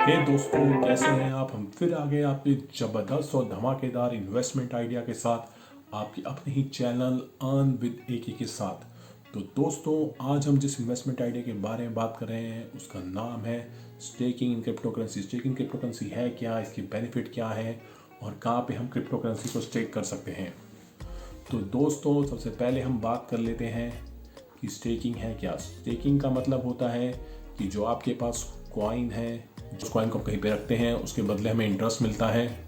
हे दोस्तों, कैसे हैं आप। हम फिर आ गए आपके ज़बरदस्त और धमाकेदार इन्वेस्टमेंट आइडिया के साथ आपके अपने ही चैनल अर्न विद एके के साथ। तो दोस्तों, आज हम जिस इन्वेस्टमेंट आइडिया के बारे में बात कर रहे हैं उसका नाम है staking in crypto currency. Staking crypto currency है क्या, इसके बेनिफिट क्या है और कहाँ पे हम क्रिप्टो करेंसी को स्टेक कर सकते हैं। तो दोस्तों, सबसे पहले हम बात कर लेते हैं कि स्टेकिंग है क्या। स्टेकिंग का मतलब होता है कि जो आपके पास कॉइन है, जो कॉइन को कहीं पे रखते हैं उसके बदले हमें इंटरेस्ट मिलता है।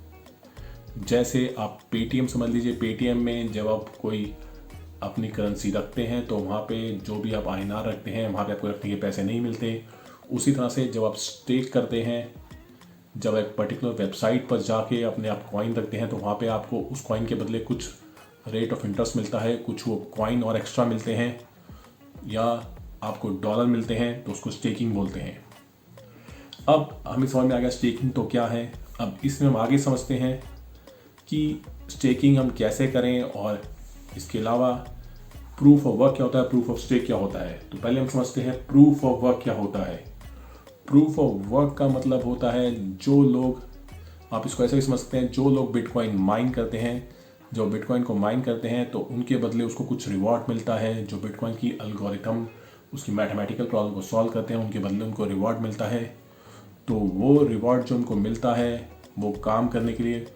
जैसे आप पेटीएम समझ लीजिए, पेटीएम में जब आप कोई अपनी करेंसी रखते हैं तो वहाँ पे जो भी आप आईएनआर रखते हैं वहाँ पे आपको रखने के पैसे नहीं मिलते। उसी तरह से जब आप स्टेक करते हैं, जब एक पर्टिकुलर वेबसाइट पर जाके अपने आप कॉइन रखते हैं तो वहाँ पे आपको उस कॉइन के बदले कुछ रेट ऑफ इंटरेस्ट मिलता है, कुछ वो कॉइन और एक्स्ट्रा मिलते हैं या आपको डॉलर मिलते हैं, तो उसको स्टेकिंग बोलते हैं। अब हमें समझ में आ गया स्टेकिंग तो क्या है। अब इसमें हम आगे समझते हैं कि स्टेकिंग हम कैसे करें और इसके अलावा प्रूफ ऑफ वर्क क्या होता है, प्रूफ ऑफ स्टेक क्या होता है। तो पहले हम समझते हैं प्रूफ ऑफ वर्क क्या होता है। प्रूफ ऑफ वर्क का मतलब होता है जो लोग, आप इसको ऐसे भी समझ सकते हैं, जो लोग बिटकॉइन माइन करते हैं, जो बिटकॉइन को माइन करते हैं तो उनके बदले उसको कुछ रिवॉर्ड मिलता है। जो बिटकॉइन की एल्गोरिथम, उसकी मैथमेटिकल प्रॉब्लम को सॉल्व करते हैं, उनके बदले उनको रिवॉर्ड मिलता है। तो वो रिवॉर्ड जो उनको मिलता है वो काम करने के लिए,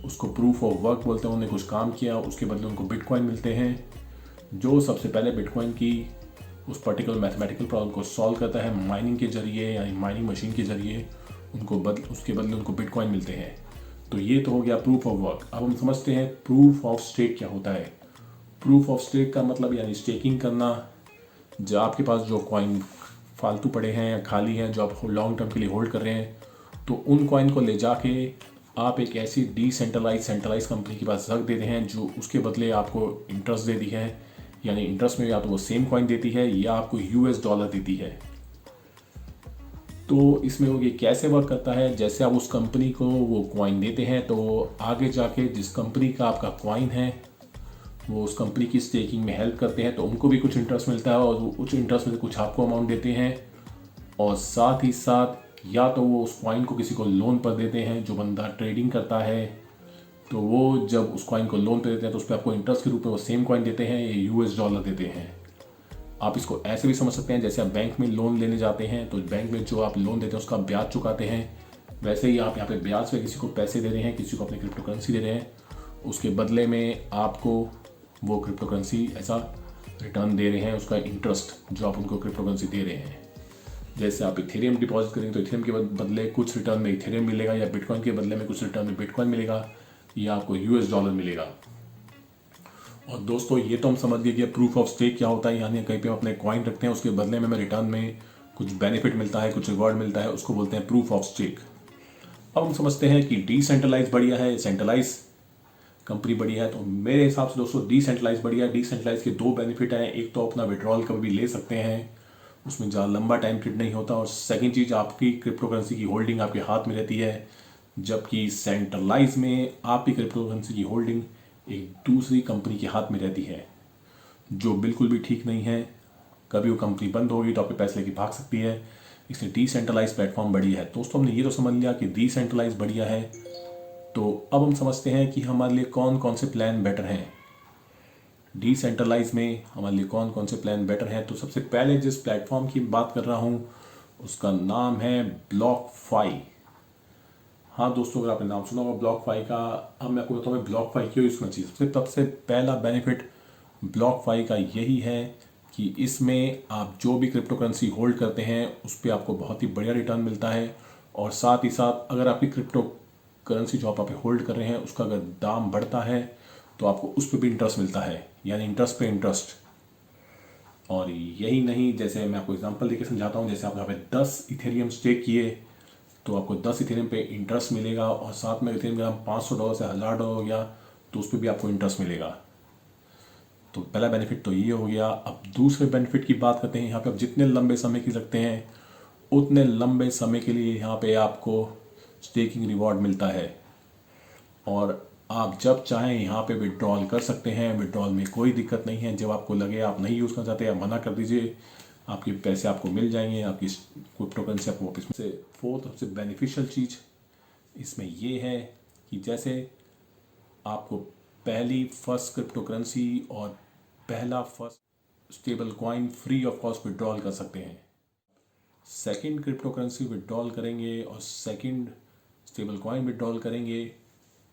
उसको प्रूफ ऑफ वर्क बोलते हैं। उन्होंने कुछ काम किया, उसके बदले उनको बिटकॉइन मिलते हैं। जो सबसे पहले बिटकॉइन की उस पर्टिकुलर मैथमेटिकल प्रॉब्लम को सॉल्व करता है माइनिंग के जरिए या माइनिंग मशीन के जरिए, उसके बदले उनको बिटकॉइन मिलते हैं। तो ये तो हो गया प्रूफ ऑफ वर्क। अब हम समझते हैं प्रूफ ऑफ स्टेक क्या होता है। प्रूफ ऑफ स्टेक का मतलब यानी स्टेकिंग करना, जो आपके पास जो कॉइन फालतू पड़े हैं या खाली हैं जो आप लॉन्ग टर्म के लिए होल्ड कर रहे हैं, तो उन कॉइन को ले जाके आप एक ऐसी सेंट्रलाइज कंपनी के पास रख देते हैं जो उसके बदले आपको इंटरेस्ट देती है। यानी इंटरेस्ट में या तो वो सेम कॉइन देती है या आपको यूएस डॉलर देती है। तो इसमें वो ये कैसे वर्क करता है, जैसे आप उस कंपनी को वो कॉइन देते हैं तो आगे जाके जिस कंपनी का आपका कॉइन है वो उस कंपनी की स्टेकिंग में हेल्प करते हैं, तो उनको भी कुछ इंटरेस्ट मिलता है और वो उस इंटरेस्ट में से कुछ आपको अमाउंट देते हैं। और साथ ही साथ या तो वो उस कॉइन को किसी को लोन पर देते हैं, जो बंदा ट्रेडिंग करता है तो वो जब उस कॉइन को लोन पर देते हैं तो उस पर आपको इंटरेस्ट के रूप में वो सेम कॉइन देते हैं या यूएस डॉलर देते हैं। आप इसको ऐसे भी समझ सकते हैं, जैसे आप बैंक में लोन लेने जाते हैं तो बैंक में जो आप लोन देते हैं उसका ब्याज चुकाते हैं, वैसे ही आप यहाँ पे ब्याज पे किसी को पैसे दे रहे हैं, किसी को अपनी क्रिप्टो करेंसी दे रहे हैं, उसके बदले में आपको वो क्रिप्टो करेंसी ऐसा रिटर्न दे रहे हैं, उसका इंटरेस्ट जो आप उनको क्रिप्टो करेंसी दे रहे हैं। जैसे आप इथेरियम डिपॉजिट करेंगे तो इथेरियम के बदले कुछ रिटर्न में इथेरियम मिलेगा, या बिटकॉइन के बदले में कुछ रिटर्न में बिटकॉइन मिलेगा, या आपको यूएस डॉलर मिलेगा। और दोस्तों, ये तो हम समझ गए कि प्रूफ ऑफ स्टेक क्या होता है, यानी कहीं पे हम अपने कॉइन रखते हैं उसके बदले में हमें रिटर्न में कुछ बेनिफिट मिलता है, कुछ रिवॉर्ड मिलता है, उसको बोलते हैं प्रूफ ऑफ स्टेक। अब हम समझते हैं कि डिसेंट्रलाइज बढ़िया है, सेंट्रलाइज कंपनी बढ़िया है। तो मेरे हिसाब से दोस्तों डिसेंट्रलाइज बढ़िया है। डिसेंट्रलाइज के दो बेनिफिट हैं, एक तो अपना विड्रॉल कभी भी ले सकते हैं, उसमें ज़्यादा लंबा टाइम पीरियड नहीं होता, और सेकंड चीज़ आपकी क्रिप्टो करेंसी की होल्डिंग आपके हाथ में रहती है। जबकि सेंट्रलाइज में आपकी क्रिप्टो करेंसी की होल्डिंग एक दूसरी कंपनी के हाथ में रहती है, जो बिल्कुल भी ठीक नहीं है। कभी वो कंपनी बंद होगी तो आपके पैसे लेके भाग सकती है, इसलिए डिसेंट्रलाइज प्लेटफॉर्म बढ़िया है। दोस्तों, हमने ये तो समझ लिया कि डिसेंट्रलाइज बढ़िया है। तो अब हम समझते हैं कि हमारे लिए कौन कौन से प्लान बेटर हैं। डिसेंट्रलाइज में हमारे लिए कौन कौन से प्लान बेटर हैं, तो सबसे पहले जिस प्लेटफॉर्म की बात कर रहा हूँ उसका नाम है ब्लॉक फाई। हाँ दोस्तों, अगर आपने नाम सुना होगा ब्लॉक फाई का। अब मैं आपको बताऊँ ब्लॉक फाई क्यों यूज़ करना चाहिए। सबसे पहला बेनिफिट ब्लॉक फाई का यही है कि इसमें आप जो भी क्रिप्टो करेंसी होल्ड करते हैं उस पर आपको बहुत ही बढ़िया रिटर्न मिलता है। और साथ ही साथ अगर आपकी क्रिप्टो करेंसी जो आप होल्ड कर रहे हैं उसका अगर दाम बढ़ता है तो आपको उस पर भी इंटरेस्ट मिलता है, यानी इंटरेस्ट पे इंटरेस्ट। और यही नहीं, जैसे मैं आपको एग्जांपल देके समझाता हूँ, जैसे आप यहाँ पे 10 इथेरियम स्टेक किए तो आपको 10 इथेरियम पे इंटरेस्ट मिलेगा, और साथ में इथेरियम का $500 से $1000 हो गया तो उस पर भी आपको इंटरेस्ट मिलेगा। तो पहला बेनिफिट तो ये हो गया। अब दूसरे बेनिफिट की बात करते हैं। यहाँ पे आप जितने लंबे समय की रखते हैं उतने लंबे समय के लिए यहाँ पे आपको स्टेकिंग रिवॉर्ड मिलता है, और आप जब चाहें यहाँ पे विड्रॉल कर सकते हैं। विड्रॉल में कोई दिक्कत नहीं है, जब आपको लगे आप नहीं यूज़ करना चाहते आप मना कर दीजिए, आपके पैसे आपको मिल जाएंगे, आपकी क्रिप्टो करेंसी आपको वापस से। फोर्थ सबसे बेनिफिशियल चीज़ इसमें ये है कि जैसे आपको पहली फर्स्ट क्रिप्टो करेंसी और पहला first stable coin free of cost withdrawal कर सकते हैं। सेकंड क्रिप्टो करेंसी विड्रॉल करेंगे और सेकंड स्टेबल कॉइन विड्रॉल करेंगे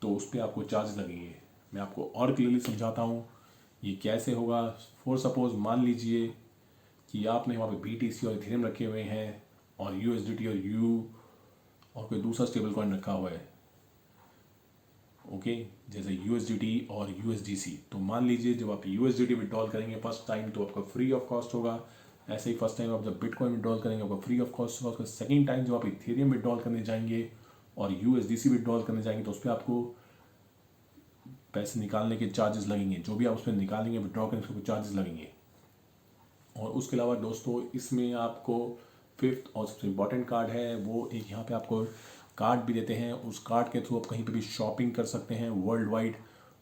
तो उस पर आपको चार्ज लगेंगे। मैं आपको और क्लियरली समझाता हूँ ये कैसे होगा। फॉर सपोज मान लीजिए कि आपने वहाँ पे BTC और इथेरियम रखे हुए हैं और USDT और U और कोई दूसरा स्टेबल कॉइन रखा हुआ है, ओके, जैसे USDT और USDC। तो मान लीजिए जब आप USDT विड्रॉल करेंगे फर्स्ट टाइम तो आपका फ्री ऑफ कॉस्ट होगा। ऐसे ही फर्स्ट टाइम आप जब बिटकॉइन विड्रॉल करेंगे आपका फ्री ऑफ कॉस्ट होगा। उसका सेकेंड टाइम जब आप इथेरियम विड्रॉल करने जाएंगे और USDC विड्रॉल करने जाएंगे तो उस पर आपको पैसे निकालने के चार्जेस लगेंगे। जो भी आप उसमें निकालेंगे विड्रॉ करेंगे उसके चार्जेस लगेंगे। और उसके अलावा दोस्तों इसमें आपको फिफ्थ और सबसे इम्पॉर्टेंट कार्ड है वो एक यहाँ पे आपको कार्ड भी देते हैं। उस कार्ड के थ्रू आप कहीं पे भी शॉपिंग कर सकते हैं वर्ल्ड वाइड।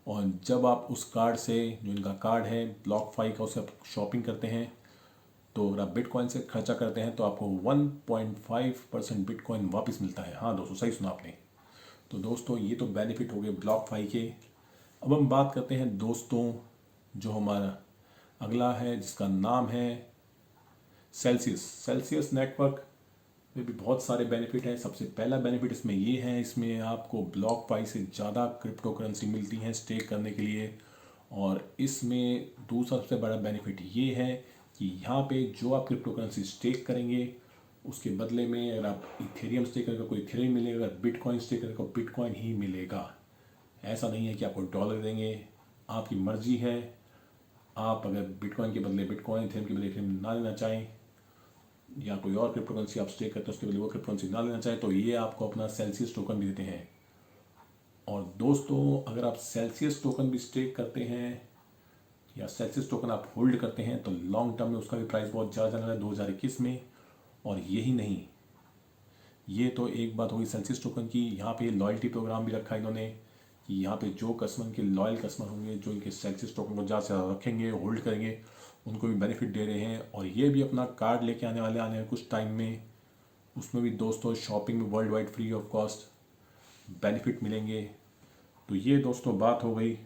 और जब आप उस कार्ड से, जो इनका कार्ड है BlockFi का, उससे आप शॉपिंग करते हैं तो अगर आप बिटकॉइन से खर्चा करते हैं तो आपको 1.5% बिटकॉइन वापस मिलता है। हाँ दोस्तों, सही सुना आपने। तो दोस्तों ये तो बेनिफिट हो गए BlockFi के। अब हम बात करते हैं दोस्तों जो हमारा अगला है जिसका नाम है सेल्सियस नेटवर्क में भी बहुत सारे बेनिफिट हैं। सबसे पहला बेनिफिट इसमें ये है, इसमें आपको BlockFi से ज़्यादा क्रिप्टो करेंसी मिलती हैं स्टेक करने के लिए। और इसमें दूसरा सबसे बड़ा बेनिफिट ये है कि यहाँ पे जो आप क्रिप्टो करेंसी स्टेक करेंगे उसके बदले में अगर आप इथेरियम स्टेक करेंगे कोई इथेरियम मिलेगा, अगर बिटकॉइन स्टेक करेंगे तो बिटकॉइन ही मिलेगा। ऐसा नहीं है कि आपको डॉलर देंगे, आपकी मर्जी है। आप अगर बिटकॉइन के बदले बिटकॉइन, इथेरियम के बदले इथेरियम ना लेना चाहें या कोई और क्रिप्टो करेंसी आप स्टेक करते हैं उसके बदले वो क्रिप्टो करेंसी ना लेना चाहें तो ये आपको अपना सेल्सियस टोकन भी देते हैं। और दोस्तों अगर आप सेल्सियस टोकन भी स्टेक करते हैं या सेल्सियस टोकन आप होल्ड करते हैं तो लॉन्ग टर्म में उसका भी प्राइस बहुत ज़्यादा जाने वाला है 2021 में। और यही नहीं, ये तो एक बात होगी सेल्सियस टोकन की। यहाँ पे लॉयल्टी प्रोग्राम भी रखा है इन्होंने कि यहाँ पे जो कस्टमर के लॉयल कस्टमर होंगे जो इनके सेल्सियस टोकन को ज़्यादा से ज़्यादा रखेंगे, होल्ड करेंगे, उनको भी बेनिफिट दे रहे हैं। और ये भी अपना कार्ड लेके आने वाले कुछ टाइम में, उसमें भी दोस्तों शॉपिंग में world wide free of cost benefit मिलेंगे। तो ये दोस्तों बात हो गई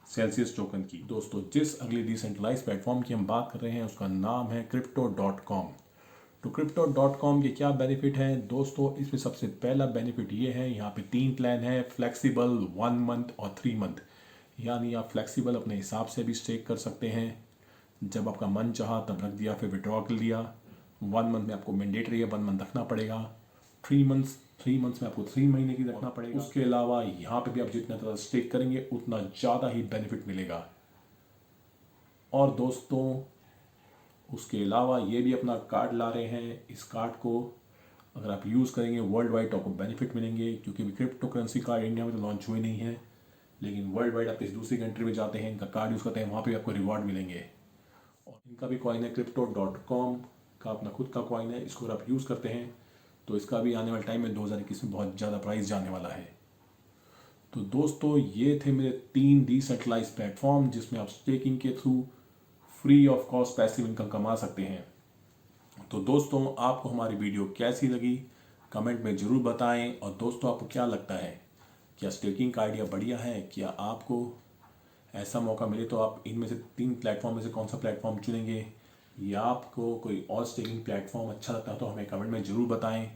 सेल्सियस टोकन की। दोस्तों जिस अगले डिसेंट्रलाइज प्लेटफॉर्म की हम बात कर रहे हैं उसका नाम है Crypto.com। तो Crypto.com के क्या बेनिफिट हैं दोस्तों, इसमें सबसे पहला बेनिफिट ये है, यहाँ पे 3 प्लान है, फ्लेक्सिबल, 1 मंथ और 3 मंथ। यानी आप फ्लेक्सिबल अपने हिसाब से भी स्टेक कर सकते हैं, जब आपका मन चाहा तब रख दिया फिर विड्रॉ कर लिया। 1 मंथ में आपको मैंडेटरी है 1 मंथ रखना पड़ेगा। 3 मंथ्स में आपको 3 महीने की रखना पड़ेगा। उसके अलावा यहाँ पे भी आप जितना ज़्यादा स्टेक करेंगे उतना ज़्यादा ही बेनिफिट मिलेगा। और दोस्तों उसके अलावा ये भी अपना कार्ड ला रहे हैं। इस कार्ड को अगर आप यूज़ करेंगे वर्ल्ड वाइड तो आपको बेनिफिट मिलेंगे, क्योंकि क्रिप्टो करेंसी कार्ड इंडिया में तो लॉन्च हुए नहीं है, लेकिन वर्ल्ड वाइड आप किसी दूसरी कंट्री में जाते हैं इनका कार्ड यूज़ करते हैं वहाँ पे आपको रिवॉर्ड मिलेंगे। और इनका भी कॉइन है Crypto.com का अपना खुद का कॉइन है। इसको अगर आप यूज़ करते हैं तो इसका भी आने वाले टाइम में 2021 में बहुत ज़्यादा प्राइस जाने वाला है। तो दोस्तों ये थे मेरे 3 डिसेंट्रलाइज प्लेटफॉर्म जिसमें आप स्टेकिंग के through free of cost passive income कमा सकते हैं। तो दोस्तों आपको हमारी वीडियो कैसी लगी कमेंट में ज़रूर बताएं। और दोस्तों आपको क्या लगता है, क्या स्टेकिंग का आइडिया बढ़िया है? क्या आपको ऐसा मौका मिले तो आप इनमें से 3 प्लेटफॉर्म में से कौन सा प्लेटफॉर्म चुनेंगे, या आपको कोई और स्टेकिंग प्लेटफॉर्म अच्छा लगता है तो हमें कमेंट में ज़रूर बताएं।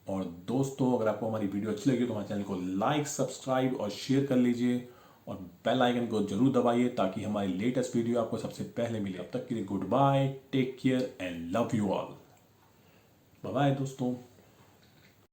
और दोस्तों अगर आपको हमारी वीडियो अच्छी लगी तो हमारे चैनल को लाइक, सब्सक्राइब और शेयर कर लीजिए और बेल आइकन को जरूर दबाइए ताकि हमारी लेटेस्ट वीडियो आपको सबसे पहले मिले। अब तक के लिए good bye, take care and love you all. Bye bye दोस्तों।